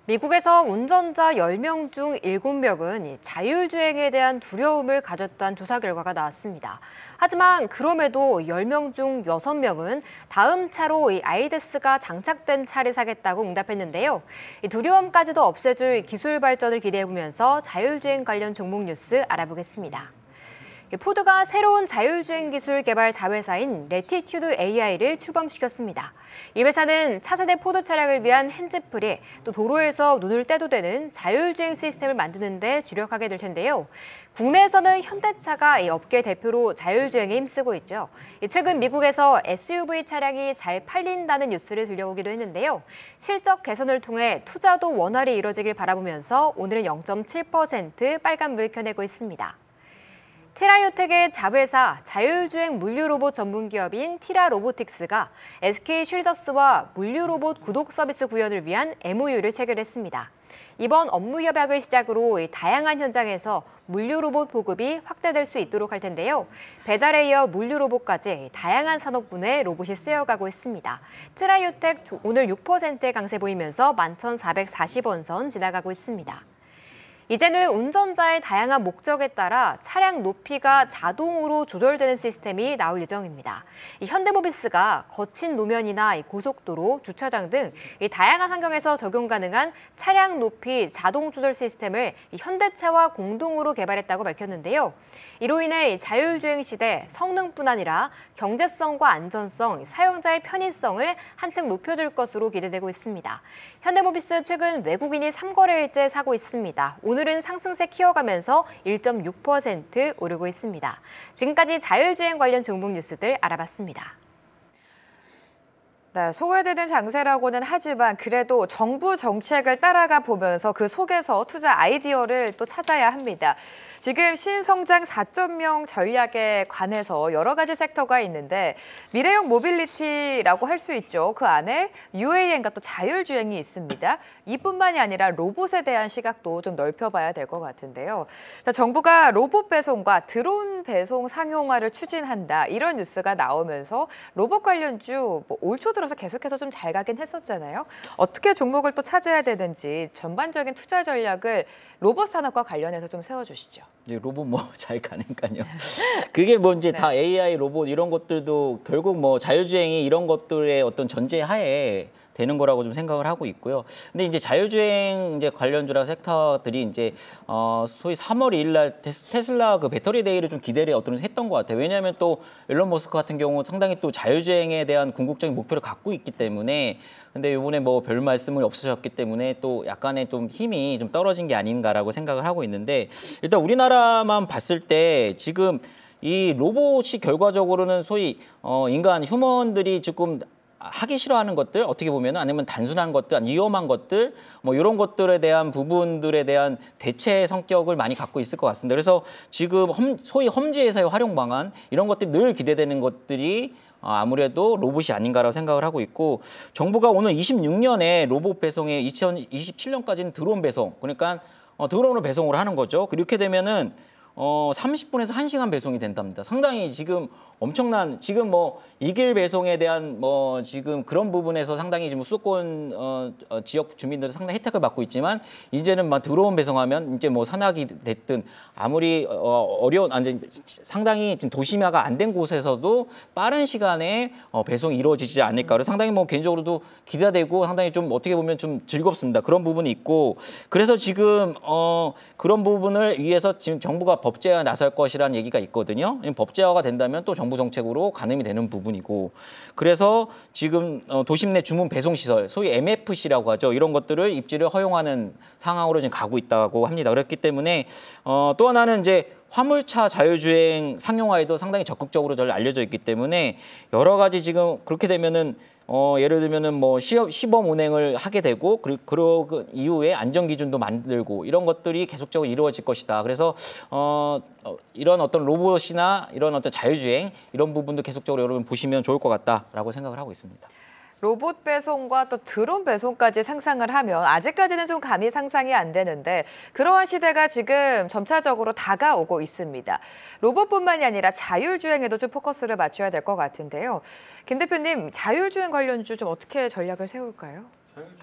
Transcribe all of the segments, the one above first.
미국에서 운전자 10명 중 7명은 자율주행에 대한 두려움을 가졌다는 조사 결과가 나왔습니다. 하지만 그럼에도 10명 중 6명은 다음 차로 아이데스가 장착된 차를 사겠다고 응답했는데요. 이 두려움까지도 없애줄 기술 발전을 기대해보면서 자율주행 관련 종목 뉴스 알아보겠습니다. 포드가 새로운 자율주행 기술 개발 자회사인 레티튜드 AI를 출범시켰습니다. 이 회사는 차세대 포드 차량을 위한 핸즈프리, 또 도로에서 눈을 떼도 되는 자율주행 시스템을 만드는 데 주력하게 될 텐데요. 국내에서는 현대차가 이 업계 대표로 자율주행에 힘쓰고 있죠. 최근 미국에서 SUV 차량이 잘 팔린다는 뉴스를 들려오기도 했는데요. 실적 개선을 통해 투자도 원활히 이뤄지길 바라보면서 오늘은 0.7% 빨간불 켜내고 있습니다. 티라유텍의 자회사 자율주행 물류로봇 전문기업인 티라로보틱스가 SK쉴더스와 물류로봇 구독 서비스 구현을 위한 MOU를 체결했습니다. 이번 업무 협약을 시작으로 다양한 현장에서 물류로봇 보급이 확대될 수 있도록 할 텐데요. 배달에 이어 물류로봇까지 다양한 산업군에 로봇이 쓰여가고 있습니다. 티라유텍 오늘 6%의 강세 보이면서 11,440원 선 지나가고 있습니다. 이제는 운전자의 다양한 목적에 따라 차량 높이가 자동으로 조절되는 시스템이 나올 예정입니다. 현대모비스가 거친 노면이나 고속도로, 주차장 등 다양한 환경에서 적용 가능한 차량 높이 자동 조절 시스템을 현대차와 공동으로 개발했다고 밝혔는데요. 이로 인해 자율주행 시대 성능뿐 아니라 경제성과 안전성, 사용자의 편의성을 한층 높여줄 것으로 기대되고 있습니다. 현대모비스 최근 외국인이 3거래일째 사고 있습니다. 오늘은 상승세 키워가면서 1.6% 오르고 있습니다. 지금까지 자율주행 관련 종목 뉴스들 알아봤습니다. 네, 소외되는 장세라고는 하지만 그래도 정부 정책을 따라가 보면서 그 속에서 투자 아이디어를 또 찾아야 합니다. 지금 신성장 4.0 전략에 관해서 여러 가지 섹터가 있는데 미래형 모빌리티라고 할 수 있죠. 그 안에 UAM과 또 자율주행이 있습니다. 이뿐만이 아니라 로봇에 대한 시각도 좀 넓혀봐야 될 것 같은데요. 자, 정부가 로봇 배송과 드론 배송 상용화를 추진한다. 이런 뉴스가 나오면서 로봇 관련주 올 초 들어서 계속해서 좀 잘 가긴 했었잖아요. 어떻게 종목을 또 찾아야 되는지 전반적인 투자 전략을 로봇 산업과 관련해서 좀 세워주시죠. 네, 로봇 뭐 잘 가니까요. 그게 뭐 이제 다 AI 로봇 이런 것들도 결국 뭐 자율주행이 이런 것들의 어떤 전제하에 되는 거라고 좀 생각을 하고 있고요. 근데 이제 자율주행 이제 관련주라 섹터들이 이제 소위 3월 2일 날 테슬라 그 배터리 데이를 좀 기대를 어떤 했던 것 같아요. 왜냐하면 또 일론 머스크 같은 경우 상당히 또 자율주행에 대한 궁극적인 목표를 갖고 있기 때문에 근데 이번에 뭐 별 말씀을 없으셨기 때문에 또 약간의 좀 힘이 좀 떨어진 게 아닌가라고 생각을 하고 있는데 일단 우리나라만 봤을 때 지금 이 로봇이 결과적으로는 소위 인간 휴먼들이 조금 하기 싫어하는 것들 어떻게 보면 아니면 단순한 것들, 위험한 것들 뭐 이런 것들에 대한 부분들에 대한 대체 성격을 많이 갖고 있을 것 같습니다. 그래서 지금 소위 험지에서의 활용 방안 이런 것들이 늘 기대되는 것들이 아무래도 로봇이 아닌가라고 생각을 하고 있고 정부가 오늘 26년에 로봇 배송에 2027년까지는 드론 배송 그러니까 드론으로 배송을 하는 거죠. 그렇게 되면은 30분에서 1시간 배송이 된답니다. 상당히 지금 엄청난 지금 뭐 이길 배송에 대한 뭐 지금 그런 부분에서 상당히 지금 수도권 지역 주민들은 상당히 혜택을 받고 있지만 이제는 막 드론 배송하면 이제 뭐 산악이 됐든 아무리 어려운 아니 상당히 지금 도심화가 안 된 곳에서도 빠른 시간에 배송이 이루어지지 않을까. 그래서 상당히 뭐 개인적으로도 기대되고 상당히 좀 어떻게 보면 좀 즐겁습니다. 그런 부분이 있고 그래서 지금 그런 부분을 위해서 지금 정부가 법제화 나설 것이라는 얘기가 있거든요. 법제화가 된다면 또 정부 정책으로 가늠이 되는 부분이고 그래서 지금 도심 내 주문 배송 시설 소위 MFC라고 하죠. 이런 것들을 입지를 허용하는 상황으로 지금 가고 있다고 합니다. 그렇기 때문에 또 하나는 이제 화물차 자율주행 상용화에도 상당히 적극적으로 잘 알려져 있기 때문에 여러 가지 지금 그렇게 되면은 예를 들면은 뭐 시범 운행을 하게 되고 그리고 그 이후에 안전 기준도 만들고 이런 것들이 계속적으로 이루어질 것이다. 그래서 이런 어떤 로봇이나 이런 어떤 자율주행 이런 부분도 계속적으로 여러분 보시면 좋을 것 같다라고 생각을 하고 있습니다. 로봇 배송과 또 드론 배송까지 상상을 하면 아직까지는 좀 감히 상상이 안 되는데 그러한 시대가 지금 점차적으로 다가오고 있습니다. 로봇뿐만이 아니라 자율주행에도 좀 포커스를 맞춰야 될 것 같은데요. 김 대표님, 자율주행 관련주 좀 어떻게 전략을 세울까요?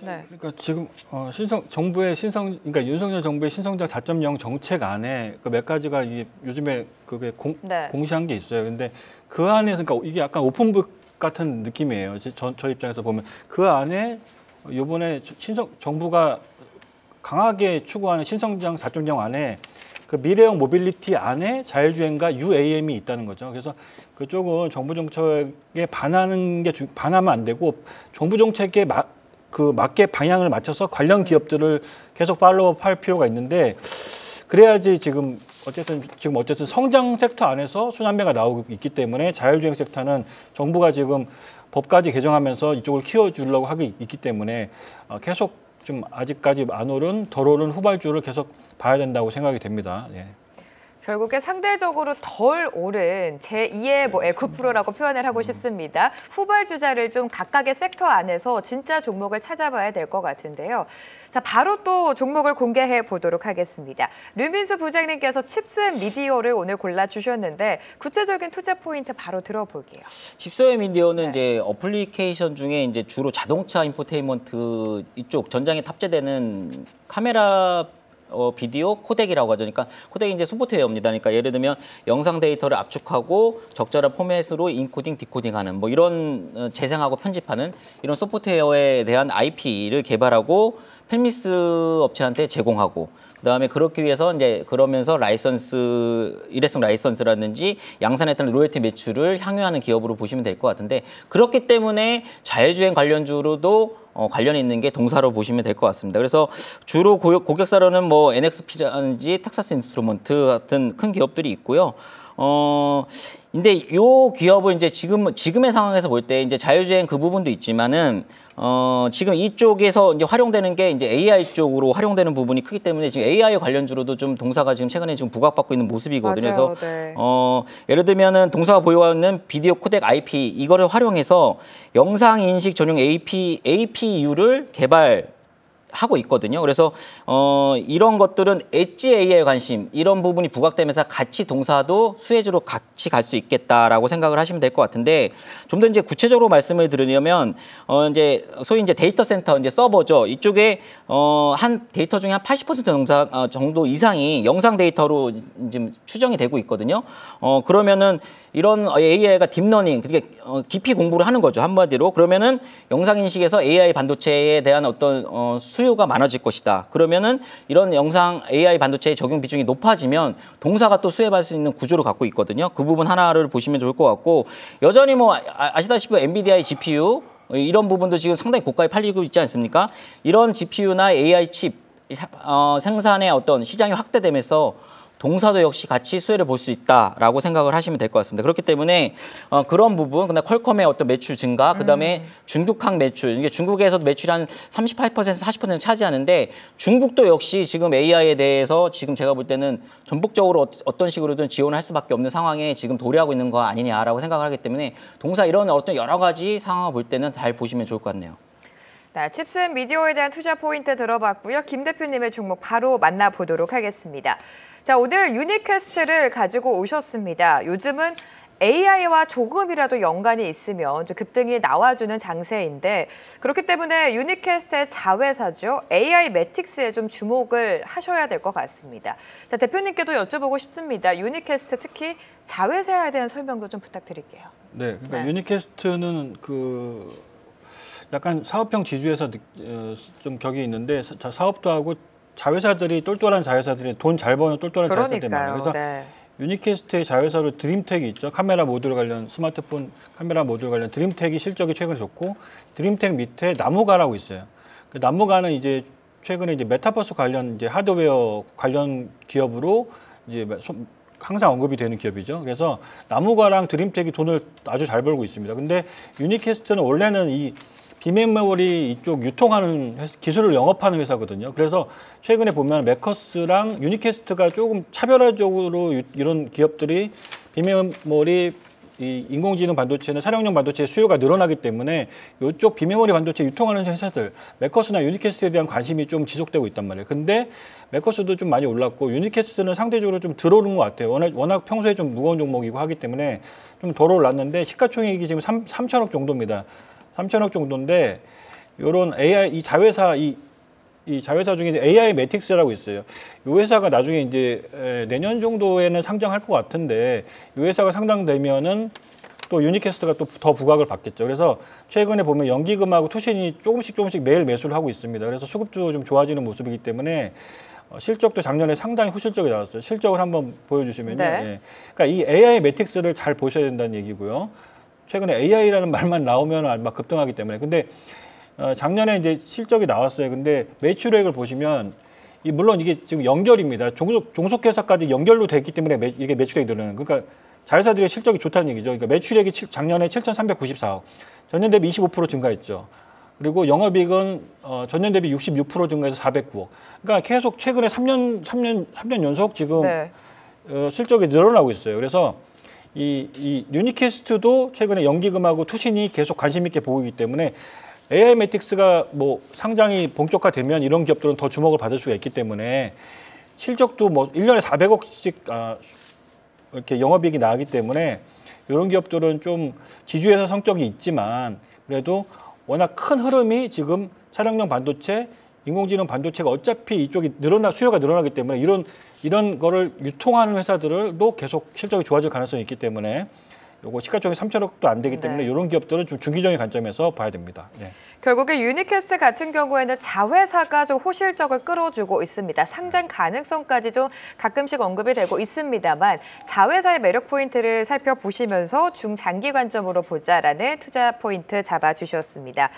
네. 그러니까 지금 그러니까 윤석열 정부의 신성장 4.0 정책 안에 그 몇 가지가 요즘에 그게 네. 공시한 게 있어요. 근데 그 안에서 그러니까 이게 약간 오픈북 같은 느낌이에요. 저 입장에서 보면 그 안에 이번에 정부가 강하게 추구하는 신성장 4.0 안에 그 미래형 모빌리티 안에 자율주행과 UAM이 있다는 거죠. 그래서 그쪽은 정부 정책에 반하면 안 되고 정부 정책에 맞게 방향을 맞춰서 관련 기업들을 계속 팔로우할 필요가 있는데 그래야지 지금 어쨌든 성장 섹터 안에서 순환매가 나오고 있기 때문에 자율주행 섹터는 정부가 지금 법까지 개정하면서 이쪽을 키워주려고 하고 있기 때문에 계속 좀 아직까지 덜 오른 후발주를 계속 봐야 된다고 생각이 됩니다. 예. 결국에 상대적으로 덜 오른 제2의 에코프로라고 표현을 하고 싶습니다. 후발주자를 좀 각각의 섹터 안에서 진짜 종목을 찾아봐야 될 것 같은데요. 자, 바로 또 종목을 공개해 보도록 하겠습니다. 류민수 부장님께서 칩셋 미디어를 오늘 골라주셨는데 구체적인 투자 포인트 바로 들어볼게요. 칩셋 미디어는 네. 이제 어플리케이션 중에 이제 주로 자동차 인포테인먼트 이쪽 전장에 탑재되는 카메라 비디오 코덱이라고 하죠. 그러니까 코덱이 이제 소프트웨어입니다. 그러니까 예를 들면 영상 데이터를 압축하고 적절한 포맷으로 인코딩, 디코딩하는 뭐 이런 재생하고 편집하는 이런 소프트웨어에 대한 IP를 개발하고 펠미스 업체한테 제공하고 그다음에 그렇기 위해서 이제 그러면서 일회성 라이선스라든지 양산에 따른 로열티 매출을 향유하는 기업으로 보시면 될 것 같은데 그렇기 때문에 자율주행 관련주로도 관련이 있는 게 동사로 보시면 될 것 같습니다. 그래서 주로 고객사로는 뭐 NXP라든지 텍사스 인스트루먼트 같은 큰 기업들이 있고요. 근데 이 기업을 이제 지금의 상황에서 볼 때 이제 자율주행 그 부분도 있지만은 지금 이쪽에서 이제 활용되는 게 이제 AI 쪽으로 활용되는 부분이 크기 때문에 지금 AI 관련주로도 좀 동사가 지금 최근에 좀 부각받고 있는 모습이거든요. 맞아요, 그래서 네. 예를 들면은 동사가 보유하는 비디오 코덱 IP 이거를 활용해서 영상 인식 전용 APU를 개발하고 있거든요. 그래서 이런 것들은 엣지 AI에 관심 이런 부분이 부각되면서 같이 동사도 수혜주로 같이 갈 수 있겠다라고 생각을 하시면 될 것 같은데 좀 더 이제 구체적으로 말씀을 드리려면 이제 소위 이제 데이터 센터 이제 서버죠. 이쪽에 한 데이터 중에 한 80% 정도 이상이 영상 데이터로 지금 추정이 되고 있거든요. 그러면은 이런 AI가 딥러닝, 그러니까 깊이 공부를 하는 거죠. 한마디로. 그러면은 영상 인식에서 AI 반도체에 대한 어떤 수요가 많아질 것이다. 그러면은 이런 영상 AI 반도체의 적용 비중이 높아지면 동사가 또 수혜받을 수 있는 구조를 갖고 있거든요. 그 부분 하나를 보시면 좋을 것 같고 여전히 뭐 아시다시피 엔비디아의 GPU 이런 부분도 지금 상당히 고가에 팔리고 있지 않습니까? 이런 GPU나 AI 칩 생산의 어떤 시장이 확대되면서 동사도 역시 같이 수혜를 볼 수 있다라고 생각을 하시면 될 것 같습니다. 그렇기 때문에 그런 부분, 그다음 퀄컴의 어떤 매출 증가, 그다음에 중국항 매출, 이게 중국에서도 매출이 한 38%, 40% 차지하는데 중국도 역시 지금 AI에 대해서 지금 제가 볼 때는 전폭적으로 어떤 식으로든 지원할 수밖에 없는 상황에 지금 도래하고 있는 거 아니냐라고 생각을 하기 때문에 동사 이런 어떤 여러 가지 상황을 볼 때는 잘 보시면 좋을 것 같네요. 네, 칩셋 미디어에 대한 투자 포인트 들어봤고요. 김 대표님의 종목 바로 만나보도록 하겠습니다. 자, 오늘 유니퀘스트를 가지고 오셨습니다. 요즘은 AI와 조금이라도 연관이 있으면 좀 급등이 나와주는 장세인데 그렇기 때문에 유니퀘스트의 자회사죠. AI 매틱스에 좀 주목을 하셔야 될 것 같습니다. 자, 대표님께도 여쭤보고 싶습니다. 유니퀘스트 특히 자회사에 대한 설명도 좀 부탁드릴게요. 네, 그러니까 네. 유니캐스트는 약간 사업형 지주에서 좀 격이 있는데 사업도 하고 자회사들이 똘똘한 자회사들이 돈 잘 버는 똘똘한 자회사들이 많아요. 그러니까요. 그래서 네. 유니캐스트의 자회사로 드림텍이 있죠. 카메라 모듈 관련 스마트폰 카메라 모듈 관련 드림텍이 실적이 최근에 좋고 드림텍 밑에 나무가라고 있어요. 그 나무가는 이제 최근에 이제 메타버스 관련 이제 하드웨어 관련 기업으로 이제 항상 언급이 되는 기업이죠. 그래서 나무가랑 드림텍이 돈을 아주 잘 벌고 있습니다. 근데 유니캐스트는 원래는 이 비메모리 이쪽 유통하는 기술을 영업하는 회사거든요. 그래서 최근에 보면 메커스랑 유니캐스트가 조금 차별화적으로 이런 기업들이 비메모리 이 인공지능 반도체는 차량용 반도체 수요가 늘어나기 때문에 이쪽 비메모리 반도체 유통하는 회사들 매커스나 유니캐스트에 대한 관심이 좀 지속되고 있단 말이에요. 근데 매커스도 좀 많이 올랐고 유니캐스트는 상대적으로 좀 들어오는 것 같아요. 워낙 평소에 좀 무거운 종목이고 하기 때문에 좀 덜 올랐는데 시가총액이 지금 3천억 정도입니다. 3천억 정도인데 이런 AI 이 자회사 이 자회사 중에 AI 매틱스라고 있어요. 이 회사가 나중에 이제 내년 정도에는 상장할 것 같은데 이 회사가 상장되면은 또 유니캐스트가 또 더 부각을 받겠죠. 그래서 최근에 보면 연기금하고 투신이 조금씩 매일 매수를 하고 있습니다. 그래서 수급도 좀 좋아지는 모습이기 때문에 실적도 작년에 상당히 후실적이 나왔어요. 실적을 한번 보여주시면요. 네. 예. 그러니까 이 AI 매틱스를 잘 보셔야 된다는 얘기고요. 최근에 AI라는 말만 나오면 아마 급등하기 때문에. 근데 작년에 이제 실적이 나왔어요. 근데 매출액을 보시면 물론 이게 지금 연결입니다. 종속회사까지 연결로 됐기 때문에 이게 매출액이 늘어나는. 그러니까 자회사들의 실적이 좋다는 얘기죠. 그러니까 매출액이 작년에 7,394억, 전년 대비 25% 증가했죠. 그리고 영업이익은 전년 대비 66% 증가해서 409억. 그러니까 계속 최근에 3년 연속 지금 네. 실적이 늘어나고 있어요. 그래서 이 유니캐스트도 최근에 연기금하고 투신이 계속 관심 있게 보고 있기 때문에 AI 매틱스가 뭐 상장이 본격화되면 이런 기업들은 더 주목을 받을 수가 있기 때문에 실적도 뭐 1년에 400억씩 이렇게 영업이익이 나기 때문에 이런 기업들은 좀 지주회사 성격이 있지만 그래도 워낙 큰 흐름이 지금 차량용 반도체, 인공지능 반도체가 어차피 이쪽이 수요가 늘어나기 때문에 이런 거를 유통하는 회사들도 계속 실적이 좋아질 가능성이 있기 때문에 요거 시가총액 3천억도 안 되기 때문에 네. 이런 기업들은 좀 중기적인 관점에서 봐야 됩니다. 네. 결국에 유니캐스트 같은 경우에는 자회사가 좀 호실적을 끌어주고 있습니다. 상장 가능성까지 좀 가끔씩 언급이 되고 있습니다만 자회사의 매력 포인트를 살펴보시면서 중장기 관점으로 보자라는 투자 포인트 잡아주셨습니다.